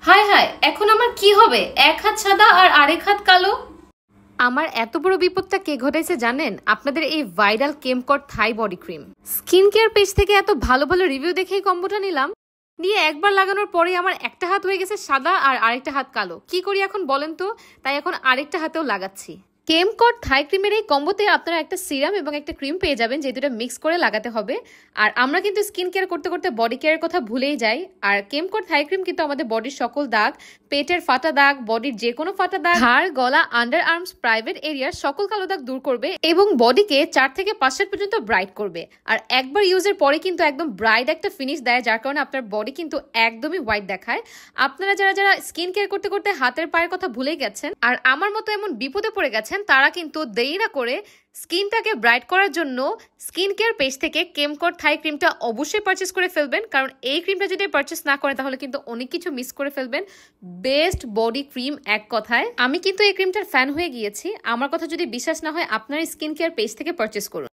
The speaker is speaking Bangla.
হায় হায়, এখন আমার কি হবে? এক হাত সাদা আর আরেক হাত কালো। আমার এত বড় বিপদটা কে ঘটাইছে জানেন? আপনাদের এই ভাইরাল কেমকট Thai body cream. Skin care page থেকে এত ভালো ভালো রিভিউ দেখেই কম্বোটা নিলাম, নিয়ে একবার লাগানোর পরে আমার একটা হাত হয়ে গেছে সাদা আর আরেকটা হাত কালো। কি করি এখন বলেন তো? তাই এখন আরেকটা হাতেও লাগাচ্ছি। কেমকট থাই ক্রিমের এই কম্বোতে আপনারা একটা সিরাম এবং একটা ক্রিম পেয়ে যাবেন, যে দুটো মিক্স করে লাগাতে হবে। আর আমরা কিন্তু স্কিন কেয়ার করতে করতে বডি কেয়ারের কথা ভুলেই যাই। আর কেমকট থাই ক্রিম কিন্তু আমাদের বডির সকল দাগ, পেটের ফাটা দাগ, বডির যে কোনো ফাটা দাগ, হাড়, গলা, আন্ডার আর্মস, প্রাইভেট এরিয়ার সকল কালো দাগ দূর করবে এবং বডিকে 4 থেকে 5 পর্যন্ত ব্রাইট করবে। আর একবার ইউজের পরে কিন্তু একদম ব্রাইট একটা ফিনিশ দেয়, যার কারণে আপনার বডি কিন্তু একদমই হোয়াইট দেখায়। আপনারা যারা যারা স্কিন কেয়ার করতে করতে হাতের পায়ের কথা ভুলে গেছেন আর আমার মতো এমন বিপদে পড়ে গেছেন, তারা কিন্তু দেরি না করে স্কিনটাকে ব্রাইট করার জন্য স্কিন কেয়ার পেজ থেকে কেমকট থাই ক্রিমটা অবশ্যই পারচেস করে ফেলবেন। কারণ এই ক্রিমটা যদি পারচেস না করেন তাহলে কিন্তু অনেক কিছু মিস করে ফেলবেন। বেস্ট বডি ক্রিম এক কথায়। আমি কিন্তু এই ক্রিমটার ফ্যান হয়ে গিয়েছি। আমার কথা যদি বিশ্বাস না হয় আপনার স্কিন কেয়ার পেজ থেকে পারচেস করুন।